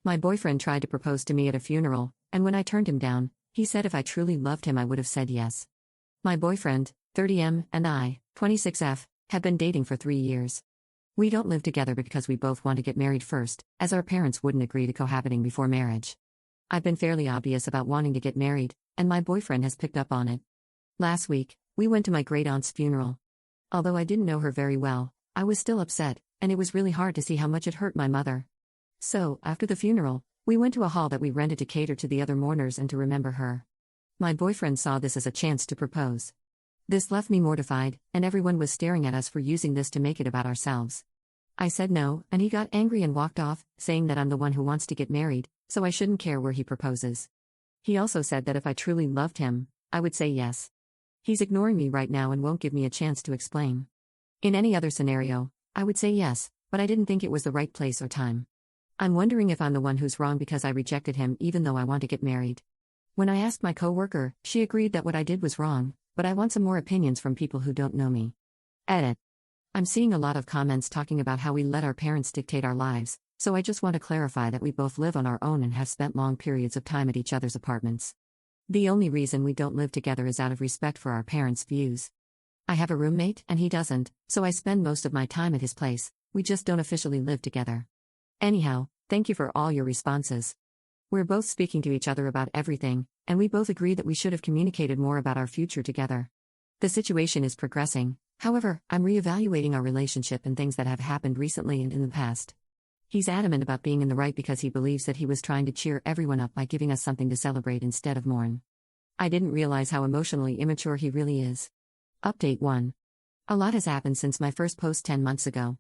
My boyfriend tried to propose to me at a funeral, and when I turned him down, he said if I truly loved him I would have said yes. My boyfriend, 30M, and I, 26F, have been dating for 3 years. We don't live together because we both want to get married first, as our parents wouldn't agree to cohabiting before marriage. I've been fairly obvious about wanting to get married, and my boyfriend has picked up on it. Last week, we went to my great-aunt's funeral. Although I didn't know her very well, I was still upset, and it was really hard to see how much it hurt my mother. So, after the funeral, we went to a hall that we rented to cater to the other mourners and to remember her. My boyfriend saw this as a chance to propose. This left me mortified, and everyone was staring at us for using this to make it about ourselves. I said no, and he got angry and walked off, saying that I'm the one who wants to get married, so I shouldn't care where he proposes. He also said that if I truly loved him, I would say yes. He's ignoring me right now and won't give me a chance to explain. In any other scenario, I would say yes, but I didn't think it was the right place or time. I'm wondering if I'm the one who's wrong because I rejected him even though I want to get married. When I asked my coworker, she agreed that what I did was wrong, but I want some more opinions from people who don't know me. Edit. I'm seeing a lot of comments talking about how we let our parents dictate our lives, so I just want to clarify that we both live on our own and have spent long periods of time at each other's apartments. The only reason we don't live together is out of respect for our parents' views. I have a roommate, and he doesn't, so I spend most of my time at his place. We just don't officially live together. Anyhow, thank you for all your responses. We're both speaking to each other about everything, and we both agree that we should have communicated more about our future together. The situation is progressing, however, I'm reevaluating our relationship and things that have happened recently and in the past. He's adamant about being in the right because he believes that he was trying to cheer everyone up by giving us something to celebrate instead of mourn. I didn't realize how emotionally immature he really is. Update 1. A lot has happened since my first post 10 months ago.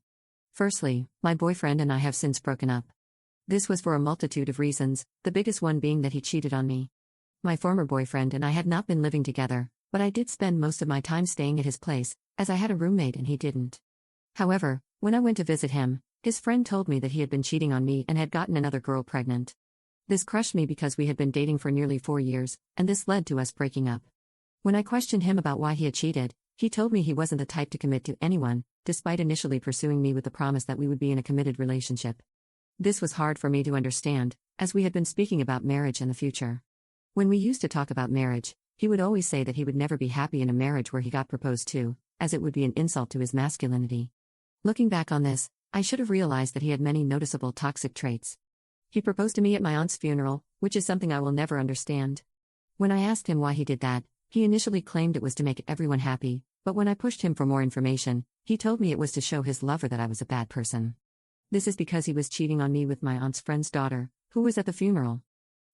Firstly, my boyfriend and I have since broken up. This was for a multitude of reasons, the biggest one being that he cheated on me. My former boyfriend and I had not been living together, but I did spend most of my time staying at his place, as I had a roommate and he didn't. However, when I went to visit him, his friend told me that he had been cheating on me and had gotten another girl pregnant. This crushed me because we had been dating for nearly 4 years, and this led to us breaking up. When I questioned him about why he had cheated, he told me he wasn't the type to commit to anyone, despite initially pursuing me with the promise that we would be in a committed relationship. This was hard for me to understand, as we had been speaking about marriage and the future. When we used to talk about marriage, he would always say that he would never be happy in a marriage where he got proposed to, as it would be an insult to his masculinity. Looking back on this, I should have realized that he had many noticeable toxic traits. He proposed to me at my aunt's funeral, which is something I will never understand. When I asked him why he did that, he initially claimed it was to make everyone happy, but when I pushed him for more information, he told me it was to show his lover that I was a bad person. This is because he was cheating on me with my aunt's friend's daughter, who was at the funeral.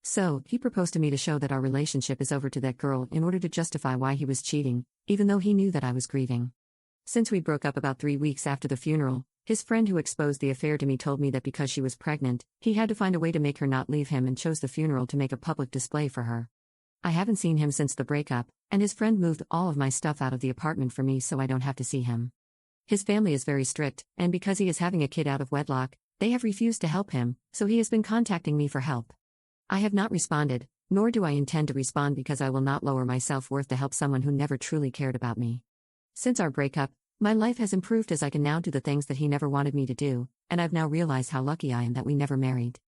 So, he proposed to me to show that our relationship is over to that girl in order to justify why he was cheating, even though he knew that I was grieving. Since we broke up about 3 weeks after the funeral, his friend who exposed the affair to me told me that because she was pregnant, he had to find a way to make her not leave him and chose the funeral to make a public display for her. I haven't seen him since the breakup, and his friend moved all of my stuff out of the apartment for me so I don't have to see him. His family is very strict, and because he is having a kid out of wedlock, they have refused to help him, so he has been contacting me for help. I have not responded, nor do I intend to respond because I will not lower my self-worth to help someone who never truly cared about me. Since our breakup, my life has improved as I can now do the things that he never wanted me to do, and I've now realized how lucky I am that we never married.